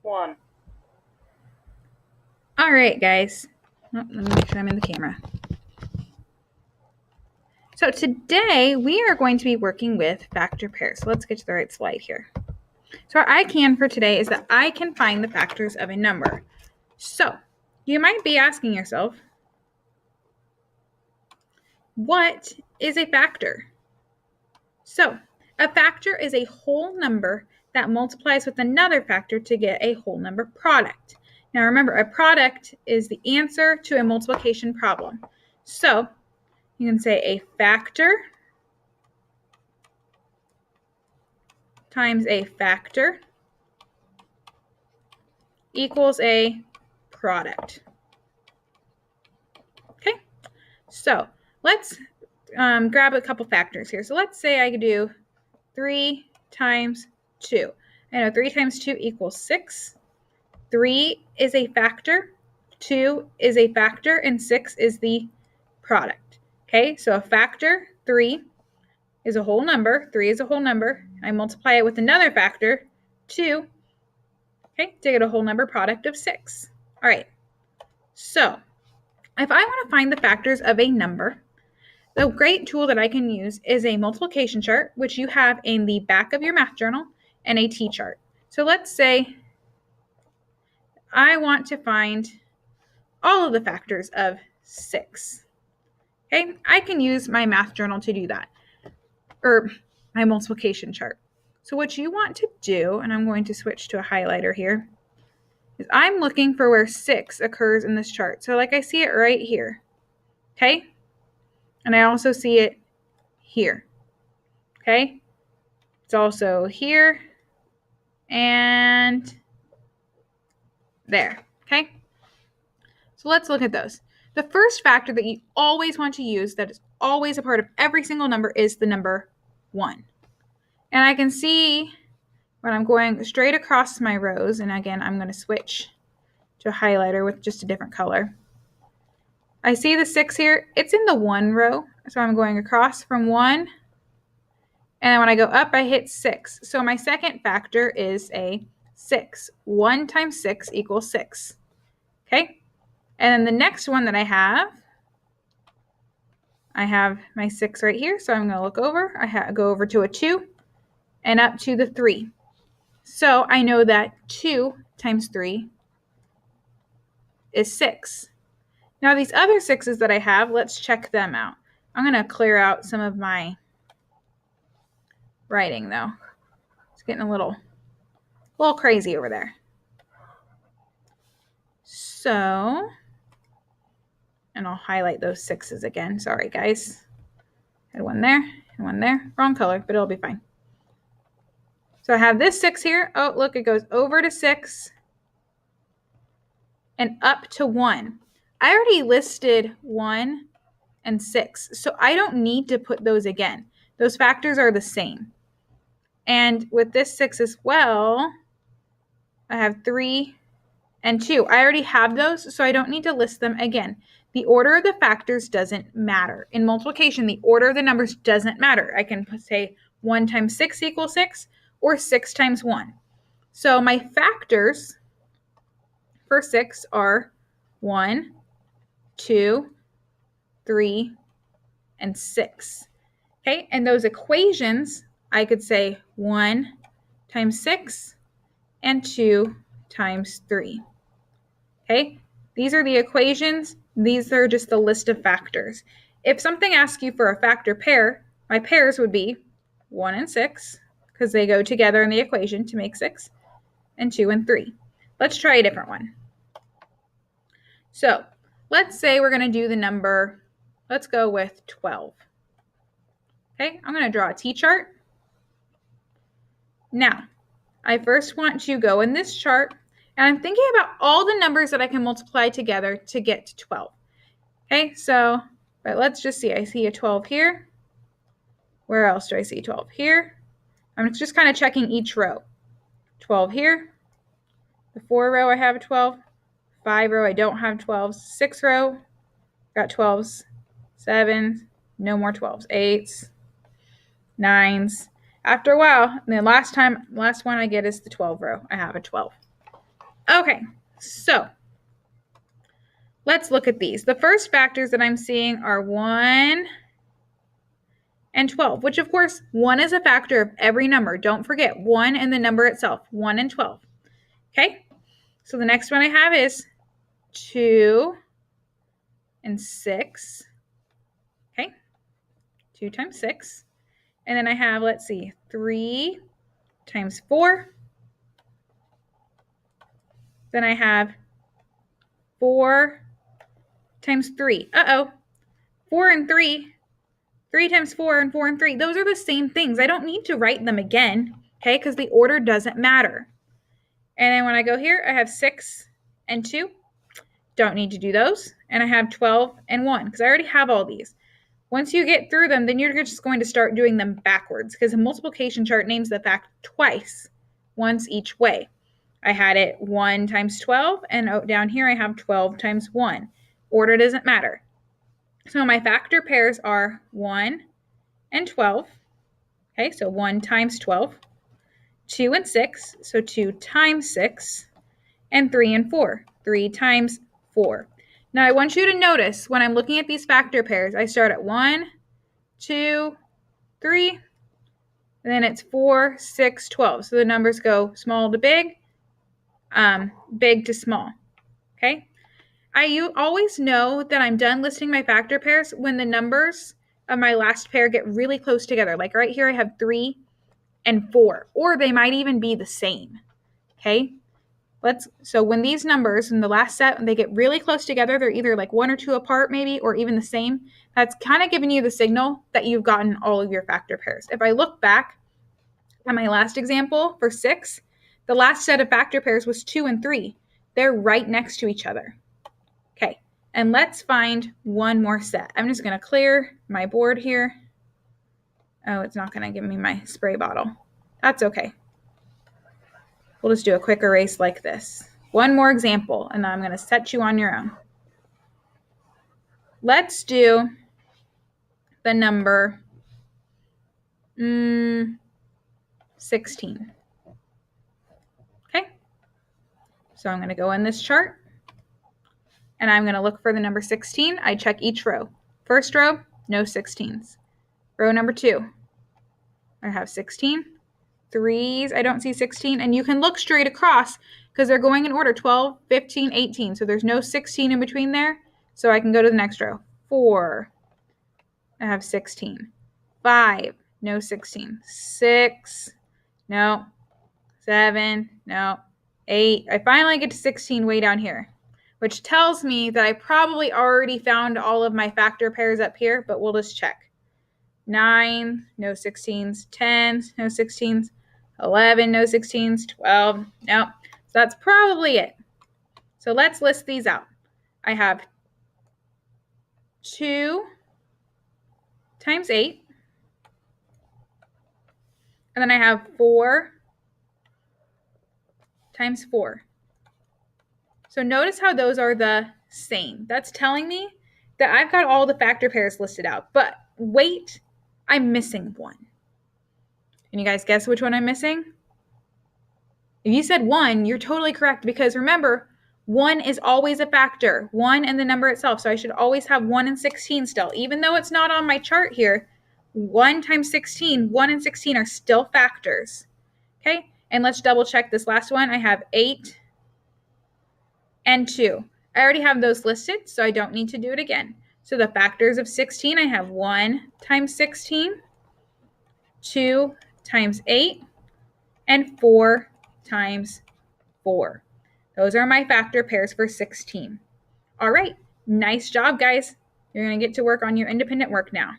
1. All right, guys. Oh, let me make sure I'm in the camera. So today we are going to be working with factor pairs. So let's get to the right slide here. So our I can for today is that I can find the factors of a number. So you might be asking yourself, what is a factor? So a factor is a whole number that multiplies with another factor to get a whole number product. Now remember, a product is the answer to a multiplication problem. So you can say a factor times a factor equals a product. Okay, so let's grab a couple factors here. So let's say I could do 3 times 2. I know 3 times 2 equals 6. 3 is a factor, 2 is a factor, and 6 is the product. Okay, so a factor, 3, is a whole number. 3 is a whole number. I multiply it with another factor, 2, okay, to get a whole number product of 6. All right, so if I want to find the factors of a number, the great tool that I can use is a multiplication chart, which you have in the back of your math journal, and a T-chart. So let's say I want to find all of the factors of 6. Okay, I can use my math journal to do that, or my multiplication chart. So what you want to do, and I'm going to switch to a highlighter here, is I'm looking for where 6 occurs in this chart. So like I see it right here, okay? And I also see it here, okay? It's also here and there, okay? So let's look at those. The first factor that you always want to use, that is always a part of every single number, is the number 1. And I can see when I'm going straight across my rows, and again, I'm going to switch to a highlighter with just a different color. I see the 6 here. It's in the 1 row, so I'm going across from 1, and then when I go up, I hit 6. So my second factor is a 6. 1 times 6 equals 6. Okay? And then the next one that I have my 6 right here. So I'm going to look over. I go over to a 2 and up to the 3. So I know that 2 times 3 is 6. Now these other 6s that I have, let's check them out. I'm going to clear out some of my writing though. It's getting a little crazy over there. So, and I'll highlight those 6s again. Sorry, guys. Had one there and one there. Wrong color, but it'll be fine. So I have this 6 here. Oh, look, it goes over to 6 and up to 1. I already listed 1 and 6, so I don't need to put those again. Those factors are the same. And with this 6 as well, I have 3 and 2. I already have those, so I don't need to list them again. The order of the factors doesn't matter. In multiplication, the order of the numbers doesn't matter. I can say 1 times 6 equals 6, or 6 times 1. So my factors for 6 are 1, 2, 3, and 6. Okay, and those equations, I could say 1 times 6 and 2 times 3. Okay, these are the equations. These are just the list of factors. If something asks you for a factor pair, my pairs would be 1 and 6, because they go together in the equation to make 6, and 2 and 3. Let's try a different one. So let's say we're going to do the number, let's go with 12. Okay, I'm going to draw a T-chart. Now, I first want to go in this chart, and I'm thinking about all the numbers that I can multiply together to get to 12. Okay, so, but let's just see. I see a 12 here. Where else do I see 12? Here. I'm just kind of checking each row. 12 here. The 4 row I have a 12. 5 row I don't have 12s. 6 row got 12s. 7s, no more 12s. 8s, 9s. After a while, the last one I get is the 12 row. I have a 12. Okay, so let's look at these. The first factors that I'm seeing are 1 and 12, which of course 1 is a factor of every number. Don't forget 1 and the number itself, 1 and 12. Okay, so the next one I have is 2 and 6. Okay, 2 times 6. And then I have, let's see, 3 times 4. Then I have 4 times 3. Uh-oh. 4 and 3. 3 times 4 and 4 and 3. Those are the same things. I don't need to write them again, okay, because the order doesn't matter. And then when I go here, I have 6 and 2. Don't need to do those. And I have 12 and 1 because I already have all these. Once you get through them, then you're just going to start doing them backwards because a multiplication chart names the fact twice, once each way. I had it 1 times 12, and down here I have 12 times 1. Order doesn't matter. So my factor pairs are 1 and 12. Okay, so 1 times 12. 2 and 6, so 2 times 6. And 3 and 4, 3 times 4. Now I want you to notice when I'm looking at these factor pairs, I start at 1, 2, 3, and then it's 4, 6, 12. So the numbers go small to big, big to small. Okay? You always know that I'm done listing my factor pairs when the numbers of my last pair get really close together. Like right here I have 3 and 4, or they might even be the same. Okay? So when these numbers in the last set, they get really close together, they're either like 1 or 2 apart maybe, or even the same. That's kind of giving you the signal that you've gotten all of your factor pairs. If I look back at my last example for 6, the last set of factor pairs was 2 and 3. They're right next to each other. Okay, and let's find one more set. I'm just going to clear my board here. Oh, it's not going to give me my spray bottle. That's okay. We'll just do a quick erase like this. One more example, and I'm going to set you on your own. Let's do the number 16. Okay, so I'm going to go in this chart, and I'm going to look for the number 16. I check each row. First row, no 16s. Row number 2, I have 16. 3s, I don't see 16. And you can look straight across because they're going in order 12, 15, 18. So there's no 16 in between there. So I can go to the next row. 4, I have 16. 5, no 16. 6, no. 7, no. 8, I finally get to 16 way down here, which tells me that I probably already found all of my factor pairs up here, but we'll just check. 9, no 16s. 10, no 16s. 11, no 16s. 12, no. So that's probably it. So let's list these out. I have 2 times 8. And then I have 4 times 4. So notice how those are the same. That's telling me that I've got all the factor pairs listed out. But wait, I'm missing one. Can you guys guess which one I'm missing? If you said 1, you're totally correct because remember, 1 is always a factor, 1 and the number itself. So I should always have 1 and 16 still. Even though it's not on my chart here, 1 times 16, 1 and 16 are still factors. Okay, and let's double check this last one. I have 8 and 2. I already have those listed, so I don't need to do it again. So the factors of 16, I have 1 times 16, 2 times 8, and 4 times 4. Those are my factor pairs for 16. All right, nice job, guys. You're going to get to work on your independent work now.